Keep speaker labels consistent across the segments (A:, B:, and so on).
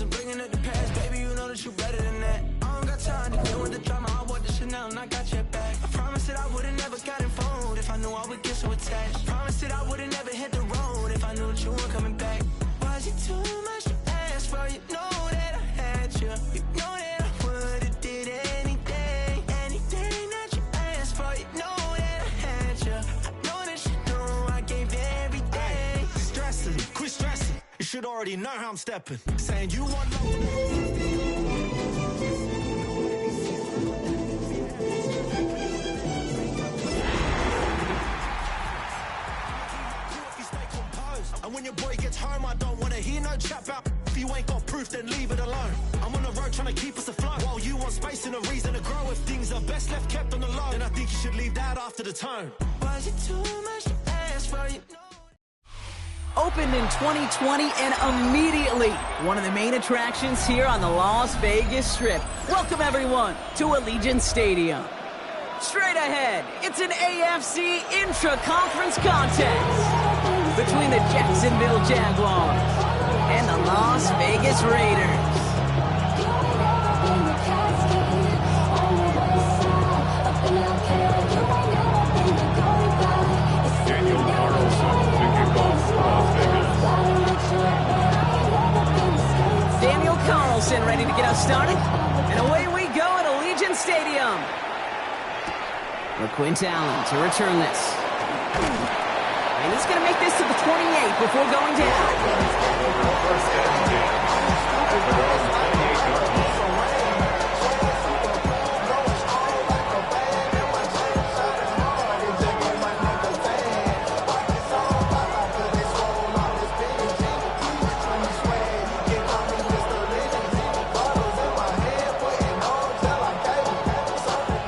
A: and bringing up the past. Baby, you know that you better than that. I don't got time to deal with the drama. I bought the Chanel and I got your back. I promised that I would've never got involved if I knew I would get so attached. I promised that I would've never hit the road if I knew that you weren't coming back. Was it too much to ask for? You know that I had you. You know that I would've did anything that you asked for. You know that I had you. I know that you know I gave everything. Ay, stressing, quit stressing. You should already know how I'm stepping. Saying you want and when your boy gets home, I don't wanna hear no chat about. If you ain't got proof, then leave it alone. I'm on the road trying to keep us afloat, while you want space and a reason to grow. If things are best left kept on the low, then I think you should leave that after the tone. Was it too much to ask for? You know.
B: Opened in 2020 and immediately one of the main attractions here on the Las Vegas Strip. Welcome everyone to Allegiant Stadium. Straight ahead, it's an AFC intra-conference contest between the Jacksonville Jaguars and the Las Vegas Raiders.
C: Daniel Carlson to kick off Las Vegas.
B: Daniel Carlson ready to get us started, and away we go at Allegiant Stadium. LaQuint Allen to return this. And he's going to make this to the 28 before going down.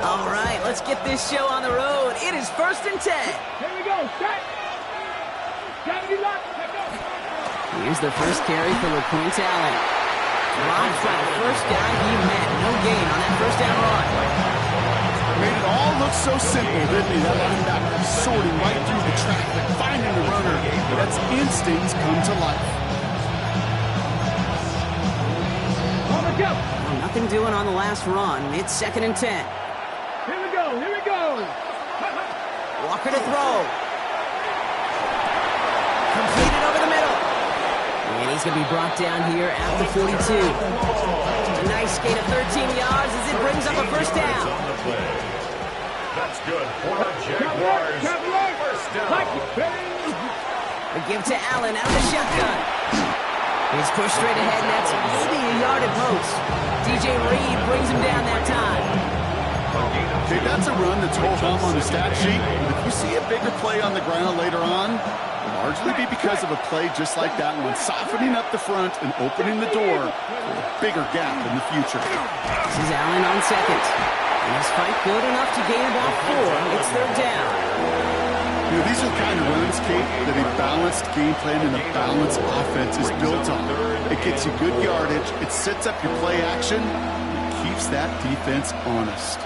B: All right, let's get this show on the road. It is 1st and 10.
D: Here we go, set.
B: Here's the first carry for LaQuint Allen. Dropped by the first guy he met. No gain on that first down run.
E: Made it all look so simple, didn't he? That linebacker sorting right through the traffic, finding the runner. That's instincts come to life.
B: Well, nothing doing on the last run. It's 2nd and 10.
D: Here we go, here we go.
B: Walker to throw. Completed over the middle. And he's going to be brought down here at the 42. A nice gain of 13 yards as it brings up a first down.
C: That's good for the Jaguars. First down.
B: The give to Allen out of the shotgun. He's pushed straight ahead, and that's maybe a yard at most. DJ Reed brings him down that time.
E: Okay, that's a run that's hold on the stat sheet. But if you see a bigger play on the ground later on, it'll largely be because of a play just like that one, softening up the front and opening the door for a bigger gap in the future.
B: This is Allen on second. And his fight good enough to gain about 4. It's 3rd down.
E: You know, these are the kind of runs, Kate, that a balanced game plan and a balanced offense is built on. It gets you good yardage, it sets up your play action, it keeps that defense honest.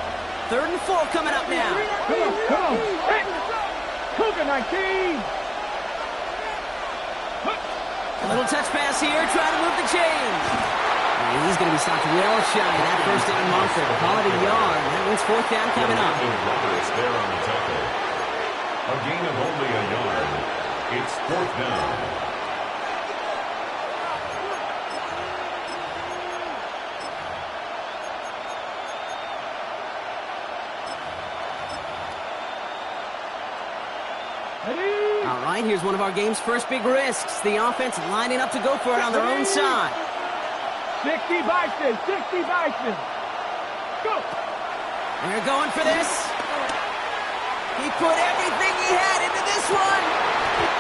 B: 3rd and 4 coming up now.
D: Come on. Hey, Cougar 19.
B: A little touch pass here, trying to move the chains. And he's going to be stopped well shy of that first down marker. Call it a yard. That means 4th down coming up.
C: Roberts there on the tackle. A gain of only a yard. It's 4th down.
B: All right, here's one of our game's first big risks. The offense lining up to go for it on their own side.
D: 60 Bison. Go.
B: They're going for this. He put everything he had into this one.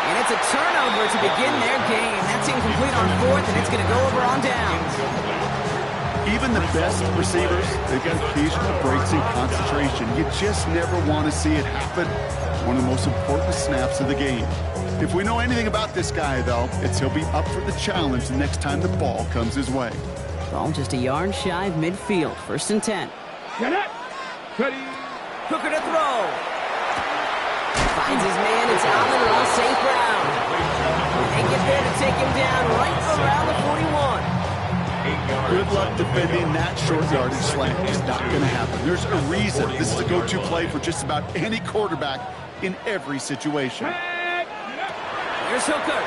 B: And it's a turnover to begin their game. That's incomplete on 4th, and it's going to go over on downs.
E: Even the best receivers, they've got occasional breaks in concentration. You just never want to see it happen. One of the most important snaps of the game. If we know anything about this guy, though, it's he'll be up for the challenge the next time the ball comes his way.
B: Ball just a yard shy of midfield. 1st and 10.
D: Get it. Ready.
B: Hooker to throw. Finds his man. It's Allen on St. Brown. And they get there to take him down right around the 41.
E: Good luck defending that short yardage slant. It's not going to happen. There's a reason this is a go-to play for just about any quarterback in every situation.
B: Here's Hooker.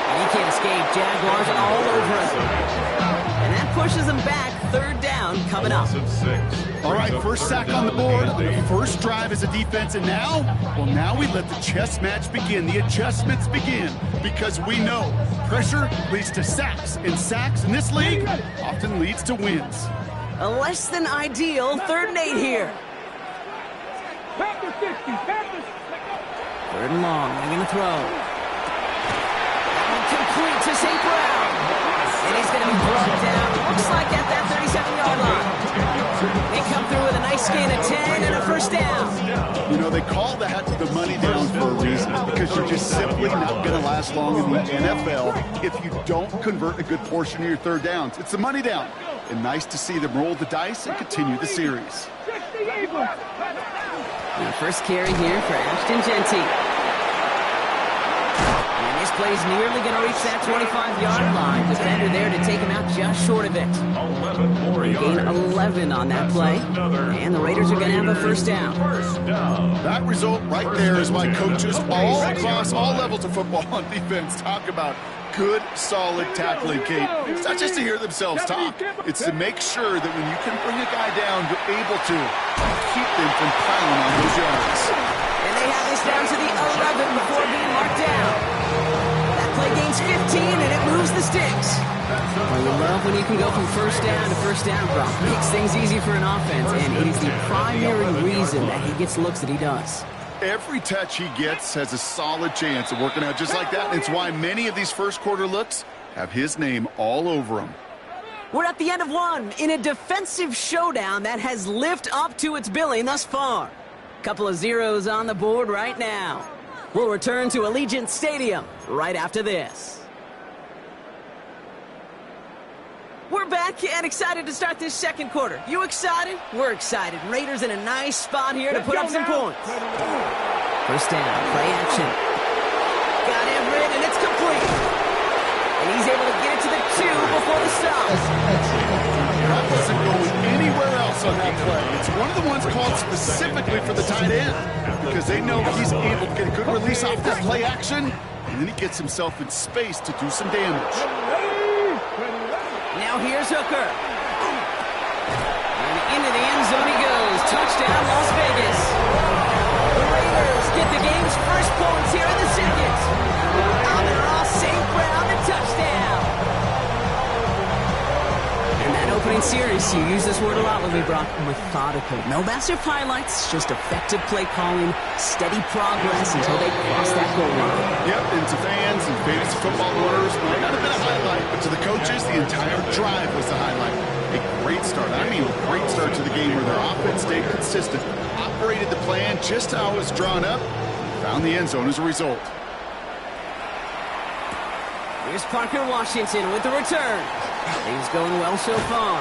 B: And he can't escape. Jaguars all over him. And that pushes him back. Third down coming up.
E: All right, first sack on the board. The first drive as a defense, and now we let the chess match begin. The adjustments begin because we know pressure leads to sacks, and sacks in this league often leads to wins.
B: A less than ideal 3rd and 8 here. Third and long. They're going to throw. Complete to St. Brown. And he's going to be brought down. Looks like at that 37-yard line. They come through with a nice gain of 10 and a first down.
E: You know, they call that the money down for a reason because you're just simply not going to last long in the NFL if you don't convert a good portion of your third downs. It's the money down. And nice to see them roll the dice and continue the series.
B: And first carry here for Ashton Jeanty. And this play's nearly going to reach that 25-yard line. Defender there to take him out just short of it. Gain 11 on that play. And the Raiders are going to have a first down.
E: That result right there is why coaches all across all levels of football on defense talk about good, solid tackling, Kate. It's not just to hear themselves talk. It's to make sure that when you can bring a guy down, you're able to keep them from piling on those yards.
B: And they have this down to the 11 before being marked down. That play gains 15, and it moves the sticks. Well, you love when you can go from first down to first down, Brock. Makes things easy for an offense, and it is the primary reason that he gets looks that he does.
E: Every touch he gets has a solid chance of working out just like that. It's why many of these first quarter looks have his name all over them.
B: We're at the end of one in a defensive showdown that has lived up to its billing thus far. Couple of zeros on the board right now. We'll return to Allegiant Stadium right after this. We're back and excited to start this second quarter. You excited? We're excited. Raiders in a nice spot here to put up some points. First down, play action. Got Everett, and it's complete. And he's able to get it to the 2 before the stop.
E: That wasn't going anywhere else on that play. It's one of the ones called specifically for the tight end because they know he's able to get a good release off that play action, and then he gets himself in space to do some damage.
B: Now here's Hooker. And into the end zone he goes. Touchdown, Las Vegas. The Raiders get the game's first points here in the second. Amon-Ra St. Brown, the touchdown. In that opening series, you use this word a lot when we brought methodical. No massive highlights, just effective play calling, steady progress until they cross that goal line.
E: Yep, and to fans and fantasy football owners, might not have been a highlight, but to the coaches, the entire drive was the highlight. A great start. I mean, a great start to the game where their offense stayed consistent, operated the plan just how it was drawn up, found the end zone as a result.
B: Here's Parker Washington with the return. He's going well so far.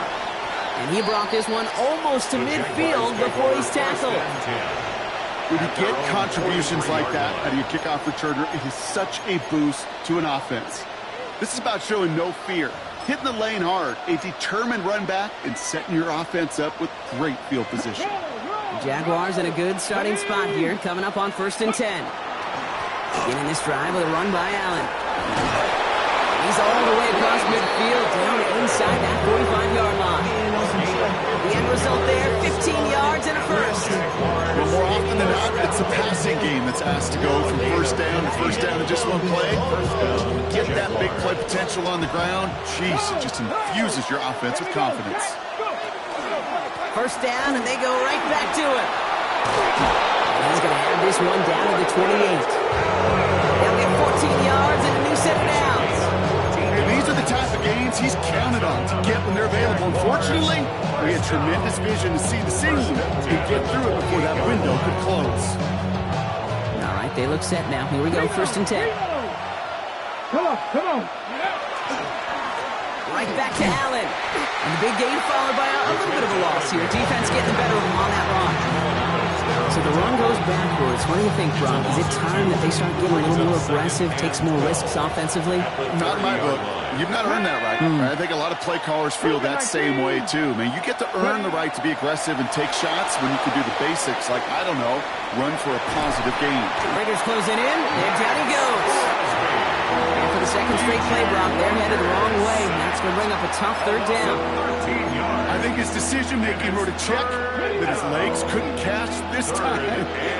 B: And he brought this one almost to midfield before he's tackled.
E: When you get contributions like that out of your kickoff returner, it is such a boost to an offense. This is about showing no fear, hitting the lane hard, a determined run back, and setting your offense up with great field position.
B: The Jaguars in a good starting spot here, coming up on 1st and 10. Beginning this drive with a run by Allen. He's all the way across midfield, down inside that 45-yard line. The end result there, 15 yards and a first.
E: Well, more often than not, it's the passing game that's asked to go from first down in just one play. Get that big play potential on the ground. Jeez, it just infuses your offense with confidence.
B: First down, and they go right back to it. He's going to have this one down to the 28. They'll get 14 yards and a new set of downs.
E: These are the type of gains he's counted on to get when they're available. Unfortunately, we had tremendous vision to see the scene and get through it before that window could close.
B: All right, they look set now. Here we go, 1st and 10.
D: Come on.
B: Right back to Allen. And the big gain followed by a little bit of a loss here. Defense getting the better of him on that run. So the run goes backwards. What do you think, Brock? Is it time that they start getting a little more aggressive, take some more risks offensively?
E: Not in my book. You've not earned that right. I think a lot of play callers feel that same way, too. Man, you get to earn the right to be aggressive and take shots when you can do the basics, like, I don't know, run for a positive gain.
B: Raiders closing in, and down he goes. And for the second straight play, Brock, they're headed the wrong way, and that's going to bring up a tough third down.
E: I think his decision-making wrote a check that his legs couldn't catch this time.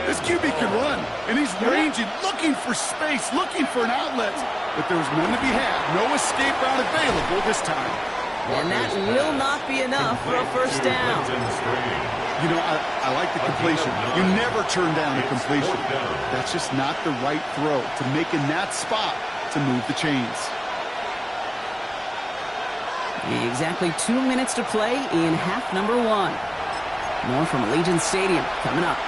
E: This QB can run, and he's ranging, looking for space, looking for an outlet. But there was none to be had. No escape route available this time.
B: And that will not be enough for a first down.
E: You know, I like the completion. You never turn down a completion. That's just not the right throw to make in that spot to move the chains.
B: Exactly 2 minutes to play in half number 1. More from Allegiant Stadium coming up.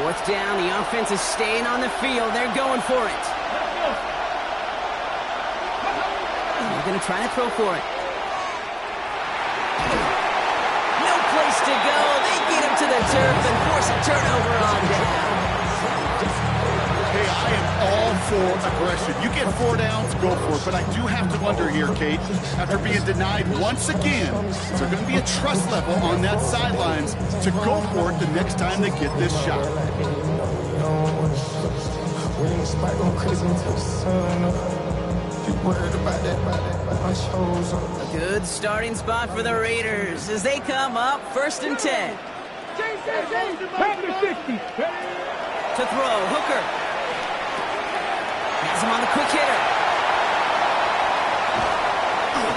B: Fourth down, the offense is staying on the field. They're going for it. They're going to try to throw for it. No place to go. They get him to the turf and force a turnover on down.
E: Hey, I am all for aggression. You get 4 downs, go for it. But I do have to wonder here, Kate, after being denied once again, is there going to be a trust level on that sidelines to go for it the next time they get this shot?
B: A good starting spot for the Raiders as they come up 1st and 10. To throw, Hooker. Has him on the quick hitter.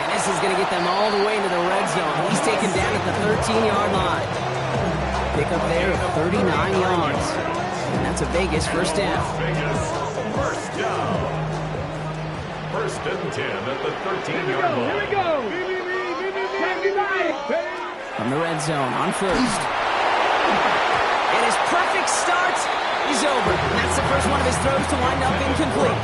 B: And this is going to get them all the way into the red zone. He's taken down at the 13-yard line. Pick up there at 39 yards. And that's a Vegas first down.
C: First down. 1st and 10 at the 13-yard line.
D: Here we go.
B: From the red zone on first. And his perfect start is over. That's the first one of his throws to wind up incomplete.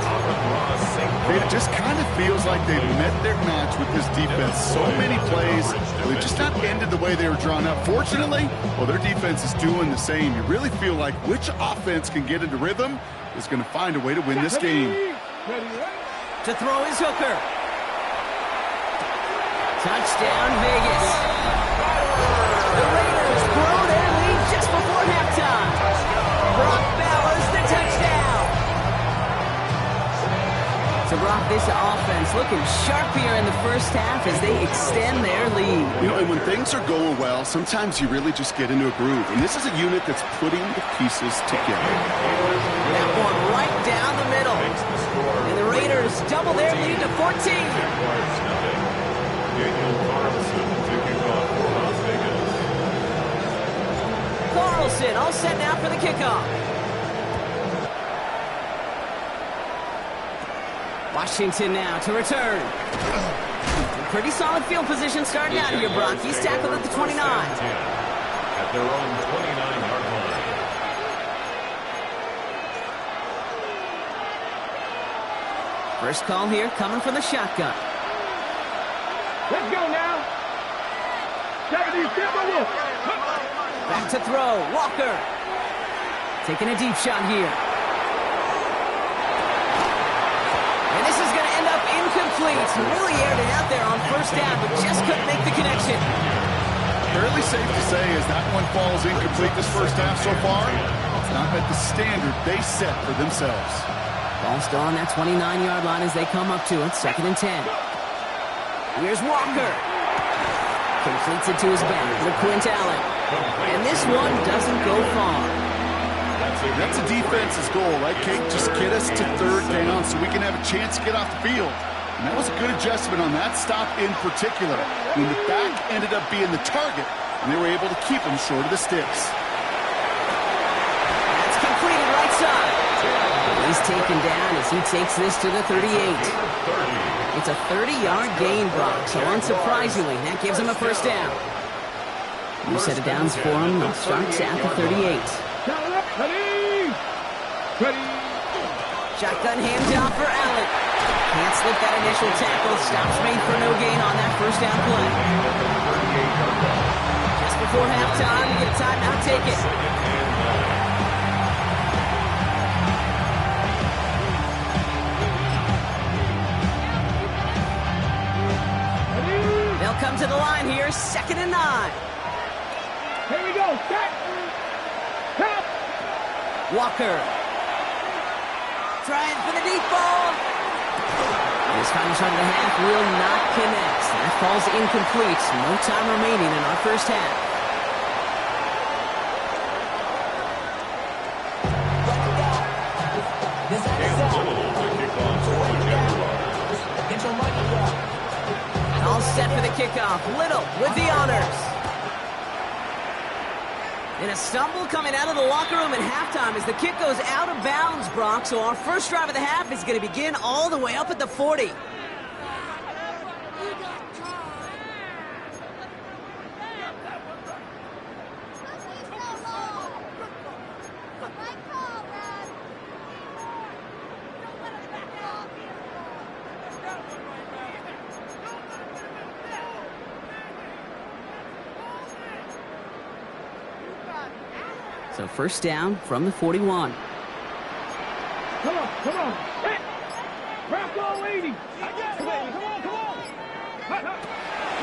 E: It just kind of feels like they've met their match with this defense. So many plays, they've just not ended the way they were drawn up. Fortunately, well, their defense is doing the same. You really feel like which offense can get into rhythm is going to find a way to win this game.
B: To throw is Hooker. Touchdown, Vegas. The Raiders grow their lead just before halftime. Brock Bowers, the touchdown. So, Brock, this offense looking sharp here in the first half as they extend their lead.
E: You know, and when things are going well, sometimes you really just get into a groove. And this is a unit that's putting the pieces together.
B: That one right down the middle. And the Raiders double their lead to 14. Carlson all set now for the kickoff. Washington now to return. Pretty solid field position starting out here, Brock. He's tackled at the 29.
C: At their own 29-yard line.
B: First call here coming from the shotgun.
D: Let's go now.
B: Back to throw. Walker. Taking a deep shot here. And this is going to end up incomplete. Really aired it out there on first down, but just couldn't make the connection.
E: Fairly safe to say as that one falls incomplete this first half so far, it's not met the standard they set for themselves.
B: Ball still on that 29-yard line as they come up to it. 2nd and 10. Here's Walker. Completes it to his back for Quint Allen. And this one doesn't go far.
E: That's a defense's goal, right, Kate? Just get us to 3rd down so we can have a chance to get off the field. And that was a good adjustment on that stop in particular, when the back ended up being the target, and they were able to keep him short of the sticks.
B: That's completed right side. He's taken down as he takes this to the 38. It's a 30-yard gain, Brock, so unsurprisingly, that gives him a first down. New set of downs for him. Starts at the 38. Shotgun handoff for Allen. Can't slip that initial tackle. Stops made for no gain on that first down play. before halftime. You get a timeout, take it. They'll come to the line here, 2nd and 9.
D: Here we go. Set. Stop.
B: Walker. Trying for the deep ball. This final shot of the half will not connect. That falls incomplete. No time remaining in our first half. All set for the kickoff. Little with the honors. And a stumble coming out of the locker room at halftime as the kick goes out of bounds, Brock. So our first drive of the half is going to begin all the way up at the 40. So first down from the 41.
D: Come on. Hit. Wrap on, lady. Come on.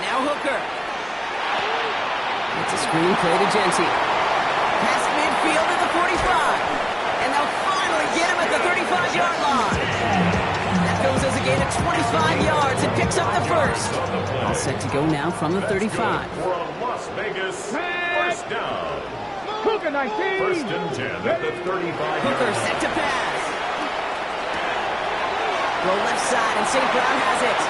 B: Now Hooker. It's a screen play to Genty. Past midfield at the 45. And they'll finally get him at the 35-yard line. That goes as a gain of 25 yards and picks up the first. All set to go now from the 35.
C: For a Las Vegas first down.
D: Hooker 19.
C: First and 10 at the 35.
B: Hooker set to pass. Go left side, and St. Brown has it.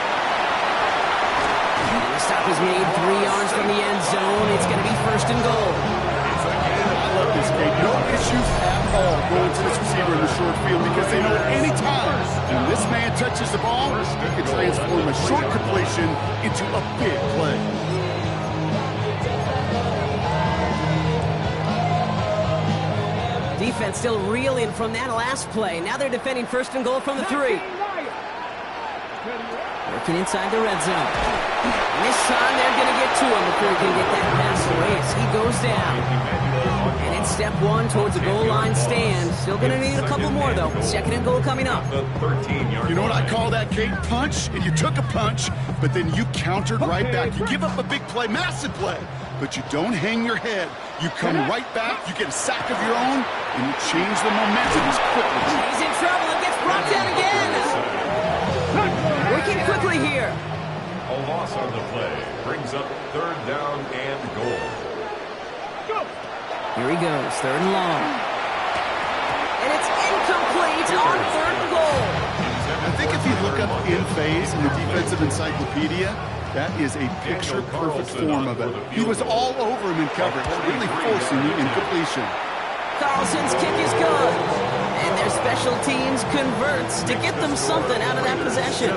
B: And the stop is made 3 yards from the end zone. It's going to be first and goal.
E: I love this game. No issues at all going to this receiver in the short field because they know anytime when this man touches the ball, he can transform a short completion into a big play.
B: Defense still reeling from that last play. Now they're defending first and goal from the 3. Working inside the red zone. And this time they're going to get to him before he can get that pass away as he goes down. And it's step 1 towards the goal line stand. Still going to need a couple more, though. Second and goal coming up.
E: You know what I call that, Kate? Punch, and you took a punch, but then you countered right back. You give up a big play, massive play, but you don't hang your head. You come right back, you get a sack of your own, and you change the momentum as quickly.
B: He's in trouble and gets brought down again. Working quickly here.
C: A loss on the play brings up 3rd down and goal.
B: Here he goes, 3rd and long. And it's incomplete on 3rd and goal.
E: I think if you look up in phase in the defensive encyclopedia, that is a picture-perfect form of it. He was all over him in coverage, really forcing the incompletion.
B: Carlson's kick is good. And their special teams converts to get them something out of that possession.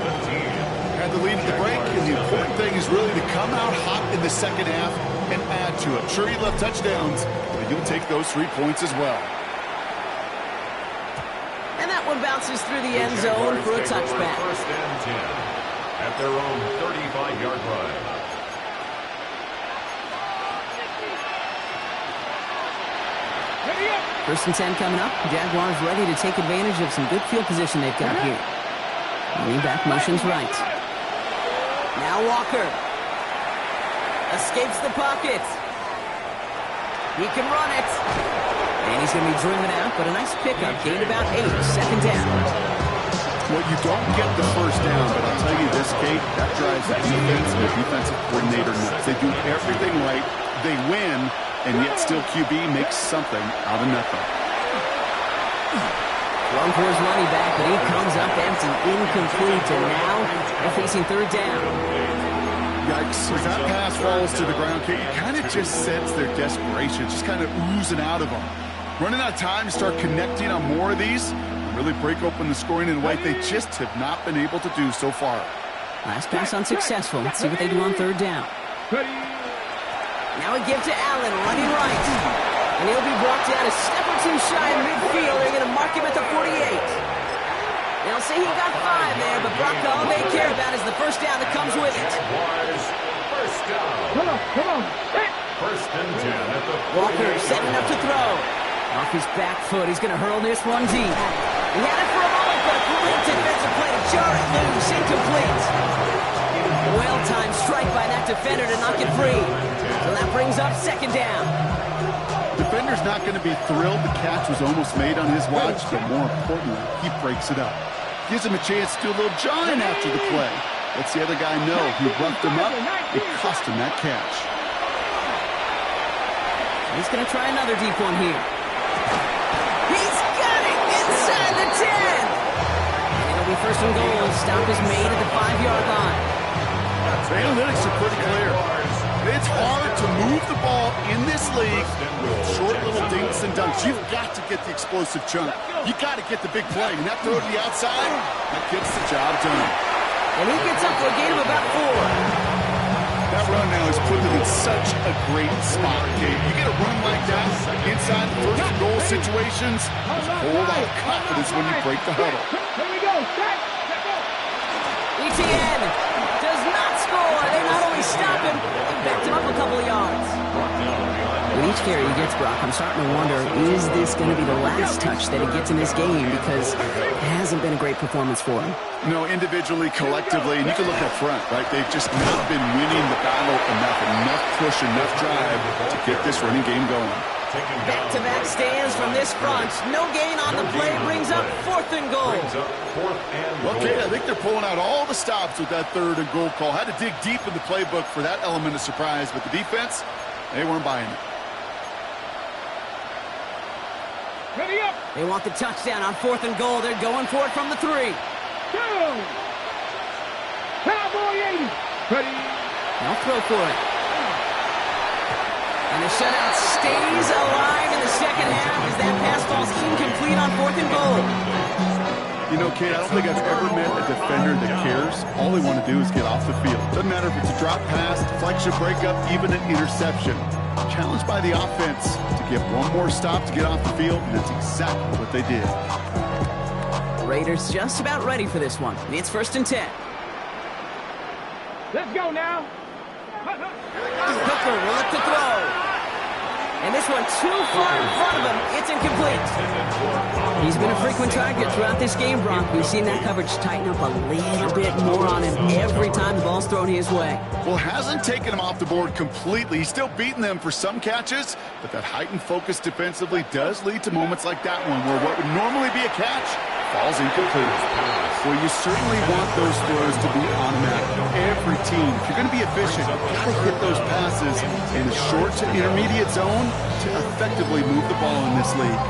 E: Had the lead at the break, and the important thing is really to come out hot in the second half and add to it. Sure, you love touchdowns, but you'll take those 3 points as well.
B: And that one bounces through the end zone for a touchback.
C: First and 10 at their own 35-yard line.
B: First and 10 coming up. Jaguars ready to take advantage of some good field position they've got here. Running back motions right. Now Walker. Escapes the pocket. He can run it. And he's going to be driven out, but a nice pickup. Gained about 8. Second down.
E: Well, you don't get the first down, but I'll tell you this, Kate, that drives the defense and the defensive coordinator nuts. They do everything right. They win, and yet still QB makes something out of nothing.
B: Long for his running back, but he comes up empty, incomplete, and now they're facing 3rd down.
E: Yikes. As that pass falls to the ground, Kate, you kind of just sense their desperation, just kind of oozing out of them. Running out of time to start connecting on more of these, really break open the scoring in a way they just have not been able to do so far.
B: Last pass unsuccessful. Let's see what they do on 3rd down. Now a give to Allen, running right. And he'll be brought down a step or 2 shy in midfield. They're going to mark him at the 48. They'll say he got 5 there, but Brock, all they care about is the first down that comes with it.
C: Jaguars, first down.
D: Come on. Hit.
C: First and 10 at the
B: Walker
C: 48.
B: setting up to throw. Off his back foot, he's going to hurl this one deep. He had it for a moment, but a great defensive play to jar it loose, incomplete. Well-timed strike by that defender to knock it free. So that brings up second down.
E: Defender's not going to be thrilled the catch was almost made on his watch, but more importantly, he breaks it up. Gives him a chance to do a little jawing after the play. Lets the other guy know he roughed him up. It cost him that catch.
B: He's going to try another deep one here. He's got it inside the 10. And it'll be first and goal. Stop is made at the 5-yard line.
E: The analytics are pretty clear. It's hard to move the ball in this league with short little dinks and dunks. You've got to get the explosive chunk. You got to get the big play. And that throw to the outside, that gets the job done.
B: And he gets up for a gain of about 4.
E: That run now has put them in such a great spot, Gabe. You get a run like that inside first and goal situations, there's a whole lot of confidence when you break the huddle.
D: Here we go. Set.
B: ETN does not score. They not only stop him, they backed him up a couple of yards. With each carry he gets, Brock, I'm starting to wonder, is this going to be the last touch that he gets in this game? Because it hasn't been a great performance for him.
E: No, individually, collectively, and you can look up front, right? They've just not been winning the battle enough push, enough drive to get this running game going.
B: Back-to-back stands from this front. No gain on the play, brings up fourth and goal.
E: Okay, I think they're pulling out all the stops with that third and goal call. Had to dig deep in the playbook for that element of surprise, but the defense, they weren't buying it.
D: Ready up.
B: They want the touchdown on fourth and goal. They're going for it from the 3.
D: Go. Cowboy 80. Ready.
B: They'll throw for it. And the shutout stays alive in the second half as that pass falls incomplete on fourth and goal.
E: You know, Kate, I don't think I've ever met a defender that cares. All they want to do is get off the field. Doesn't matter if it's a drop pass, deflection, breakup, even an interception. Challenged by the offense to get one more stop to get off the field, and that's exactly what they did.
B: The Raiders just about ready for this one. It's first and 10.
D: Let's go now.
B: Hooker will look to throw. And this one too far in front of him. It's incomplete. He's been a frequent target throughout this game, Brock. We've seen that coverage tighten up a little bit more on him every time the ball's thrown his way.
E: Well, hasn't taken him off the board completely. He's still beating them for some catches, but that heightened focus defensively does lead to moments like that one where what would normally be a catch falls incomplete. Well, you certainly want those throws to be automatic. Every team, if you're going to be efficient, you've got to hit those passes in the short to intermediate zone to effectively move the ball in this league.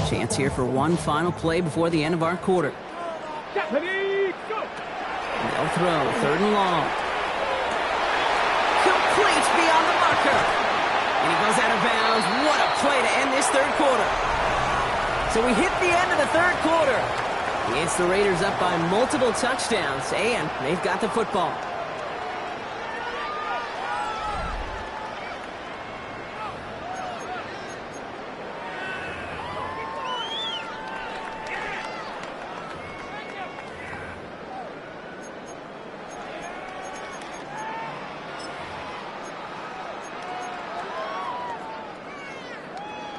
B: Chance here for one final play before the end of our quarter.
D: Ready. Go.
B: They'll throw, third and long. Complete beyond the marker. And he goes out of bounds. What a play to end this third quarter. So we hit the end of the third quarter. It's the Raiders up by multiple touchdowns, and they've got the football.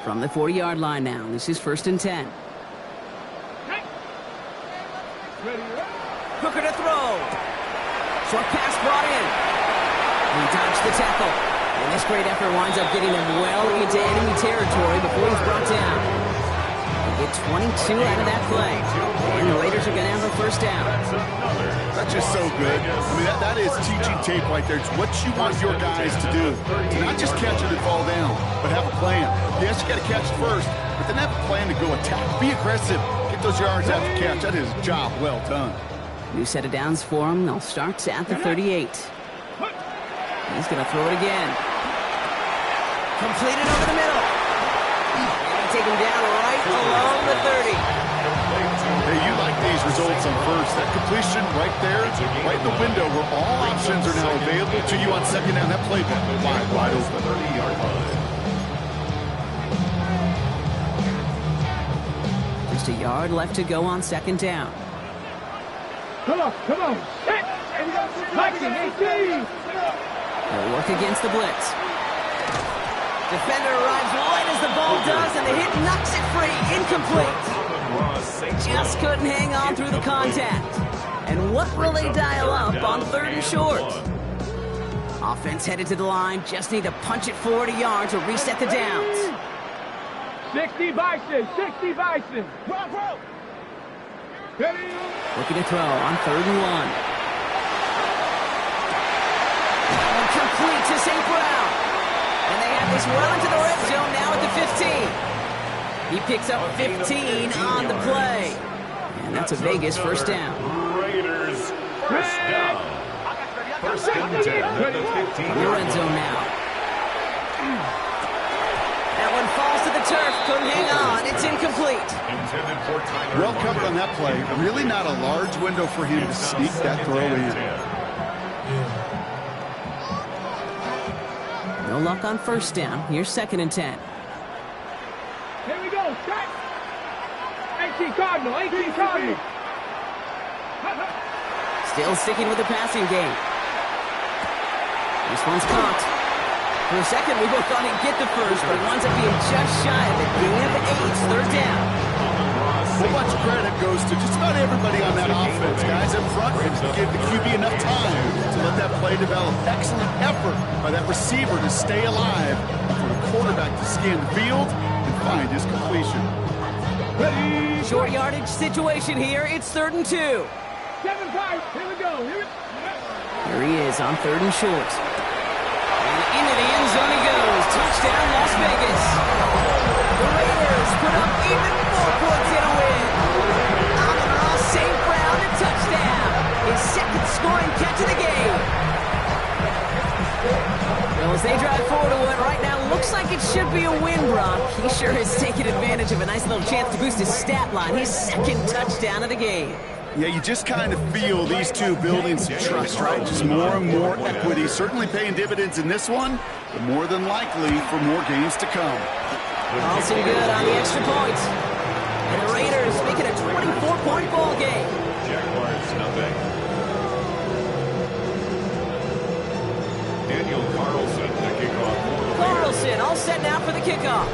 B: From the 40-yard line now, this is first and 10.
D: Ready.
B: Hooker to throw. Short pass brought in. He dodged the tackle. And this great effort winds up getting him well into enemy territory before he's brought down. They get 22 out of that play. And the Raiders are going to have a first down.
E: That's just so good. I mean, that is teaching tape right there. It's what you want your guys to do. To not just catch it and fall down, but have a plan. Yes, you got to catch it first, but then have a plan to go attack. Be aggressive. Get those yards after catch. That is a job well done.
B: New set of downs for him. They'll start at the 38. He's going to throw it again. Completed over the middle. And take him down right along the 30.
E: Hey, you like these results on first. That completion right there, right in the window where all options are now available to you on second down. That playbook wide open.
C: 30-yard line.
B: Just a yard left to go on second down.
D: Come on. Come on. Set. Lightning, 18.
B: They'll work against the blitz. Defender arrives right as the ball does, and the hit knocks it free. Incomplete. Just couldn't hang on through the contact. And what will they dial up on 3rd and short? Offense headed to the line. Just need to punch it 40 yards to reset the downs.
D: 60 Bison, 60 Bison. Ready?
B: Looking to throw on 3rd and 1. Complete to St. Brown. And they have this well into the red zone now at the 15. He picks up 15 on the play. And that's a Vegas first down.
C: Raiders, first down. First and 10 at the 15.
B: The red zone now. That one falls to the turf. Couldn't hang on. It's incomplete.
C: Intended for Tyler
E: Well covered on that play. Really not a large window for him to sneak that throw in.
B: No luck on first down. Here's 2nd and 10.
D: Here we go. Set. 18 Cardinal, 18 Cardinal.
B: Still sticking with the passing game. This one's caught. For a second, we both thought he'd get the first, but it winds up being just shy of a gain of 8. 3rd down.
E: Well, much credit goes to just about everybody on that offense. Guys up front give the QB enough time to let that play develop. Excellent effort by that receiver to stay alive, for the quarterback to scan the field and find his completion.
D: Ready?
B: Short yardage situation here. It's 3rd and 2.
D: 7 5. Here we go.
B: Here he is on 3rd and short. And into the end zone he goes. Touchdown, Las Vegas. The Raiders put up even more points in a win. Amon-Ra St. Brown, a touchdown. His 2nd scoring catch of the game. Well, as they drive forward to what right now looks like it should be a win, Brock. He sure has taken advantage of a nice little chance to boost his stat line. His 2nd touchdown of the game.
E: Yeah, you just kind of feel these two building some trust, right? Just more and more equity. Certainly paying dividends in this one, but more than likely for more games to come.
B: All seem good on the extra points. And the Raiders make it a 24-point ball game.
C: Jaguars, nothing. Daniel Carlson, the kickoff.
B: Carlson all set now for the kickoff.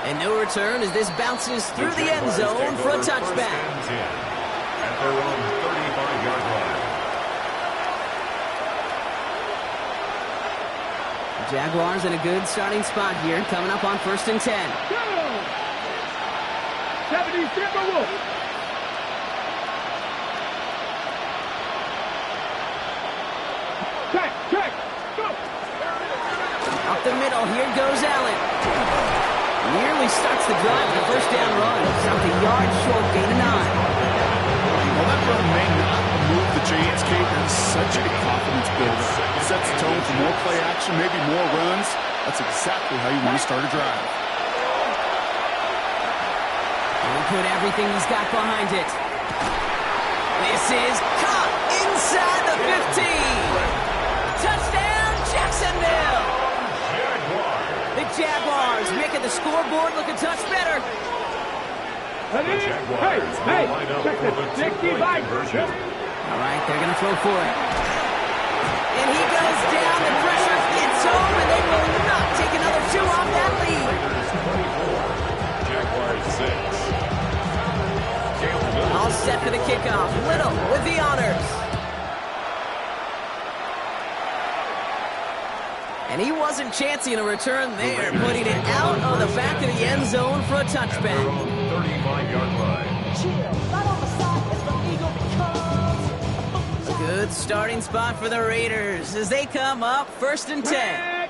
B: And no return as this bounces through the end zone for a touchback.
C: At their own 35-yard line.
B: The Jaguars in a good starting spot here, coming up on 1st and 10.
D: Go! 70 Timberwolves. Check. Go!
B: Up the middle, here goes Allen. Nearly starts the drive with a first down run. Stopped a yard short, gain of 9.
E: Well, that run may not move the chains, Kate. That is such a confidence builder. It sets the tone for more play action, maybe more runs. That's exactly how you want to start a drive.
B: And put everything he's got behind it. This is caught inside the 15. Touchdown, Jacksonville. The Jaguars making the scoreboard look a touch better.
D: Hey, check this. 60 Bison.
B: All right, they're going to throw for it. And he goes down. The pressure gets home, and they will not take another 2 off that lead.
C: Jaguars 6.
B: All set for the kickoff. Little with the honors. And he wasn't chancing a return there, putting it out on the back of the end zone for a touchback.
C: 35-yard line.
B: A good starting spot for the Raiders as they come up 1st and 10.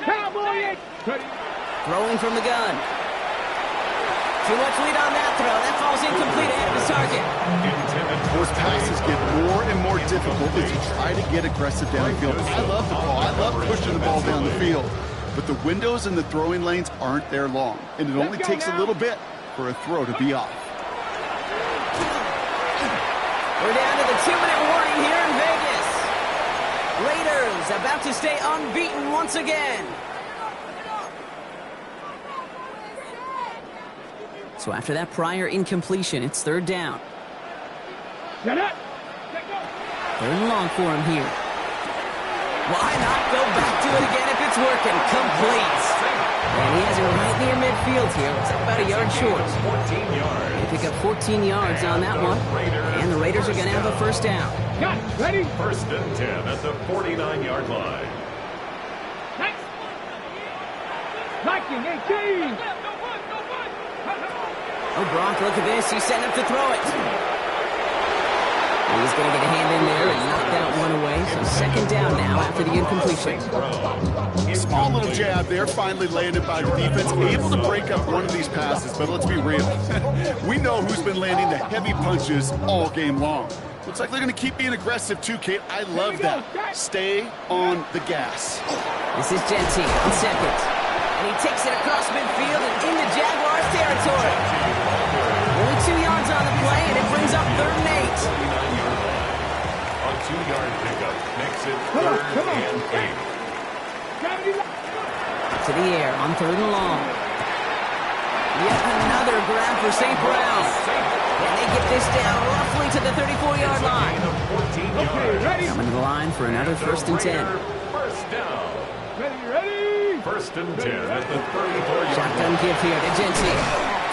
D: Cowboy.
B: Throwing from the gun. Too much lead on that throw. That falls incomplete ahead of his target.
E: Those passes get more and more difficult as you try to get aggressive downfield. I love the ball. I love pushing the ball down the field. But the windows in the throwing lanes aren't there long. And it only takes a little bit for a throw to be off.
B: We're down to the 2-minute warning here in Vegas. Raiders about to stay unbeaten once again. So after that prior incompletion, it's third down.
D: Get it.
B: Third and long for him here. Why not go back to it again if it's working? Complete. And he has it right near midfield here. Looks like about a yard short.
C: 14 yards.
B: They pick up 14 yards on that one. And the Raiders are going to have a first down.
D: Got it. Ready?
C: First and 10 at the 49-yard line.
D: Next. Liking 18.
B: Oh, Gronk, look at this. He's setting up to throw it. He's going to get a hand in there and knock that one away. So second down now after the incompletion.
E: Small little jab there, finally landed by the defense. Able to break up one of these passes, but let's be real. We know who's been landing the heavy punches all game long. Looks like they're going to keep being aggressive too, Kate. I love that. Stay on the gas.
B: This is Genty on second. And he takes it across midfield and into Jaguars territory. Only 2 yards on the play, and it brings up 3rd and 8.
C: A 2-yard pickup makes it 3rd and 8.
B: To the air on 3rd and long. Yet another grab for St. Brown. And they get this down roughly to the 34-yard line.
D: Okay, ready?
B: Coming to the line for another 1st and 10.
C: First down.
D: Ready?
C: First and 10 at the 34-yard
B: Shotgun
C: line.
B: give here to Genty.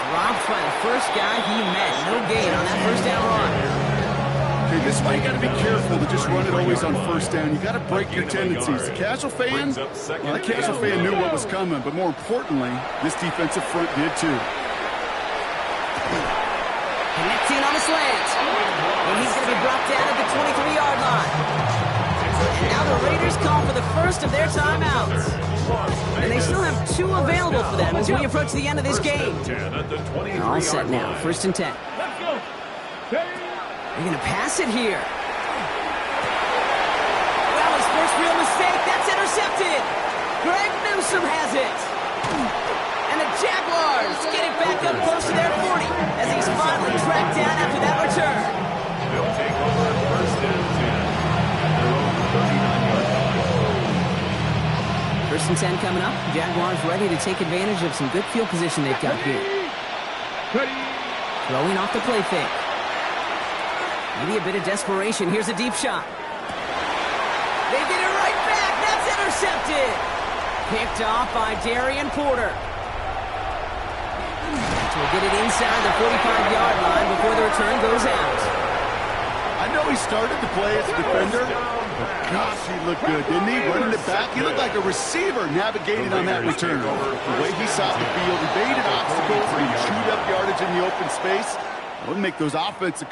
B: Dropped by the first guy he met. No gain on that first down run.
E: Okay, this is why you got to be careful to just run it always on first down. You got to break your tendencies. The casual fan, well, the casual fan knew what was coming, but more importantly, this defensive front did too.
B: Connecting on the slant. And he's going to be brought down at the 23-yard line. And now the Raiders call for the first of their timeouts. And they still have 2 available for them as we approach the end of this game. All set now. 1st and 10.
D: Let's go. Ready?
B: They're going to pass it here. Well, his first real mistake. That's intercepted. Greg Newsome has it. And the Jaguars get it back up close to their 40 as he's finally tracked down after that return.
C: They'll take over first and 10 at their own 39-yard line.
B: 1st and 10 coming up. Jaguars ready to take advantage of some good field position they've got here.
D: Ready?
B: Throwing off the play fake. Maybe a bit of desperation. Here's a deep shot. They get it right back. That's intercepted. Picked off by Darian Porter. Will get it inside the 45-yard line before the return goes out.
E: I know he started the play as a defender, but gosh, he looked good, didn't he? Running it back, he looked like a receiver navigating on that return. The way he saw the field, evaded obstacles, and chewed up yardage in the open space. That would make those offensive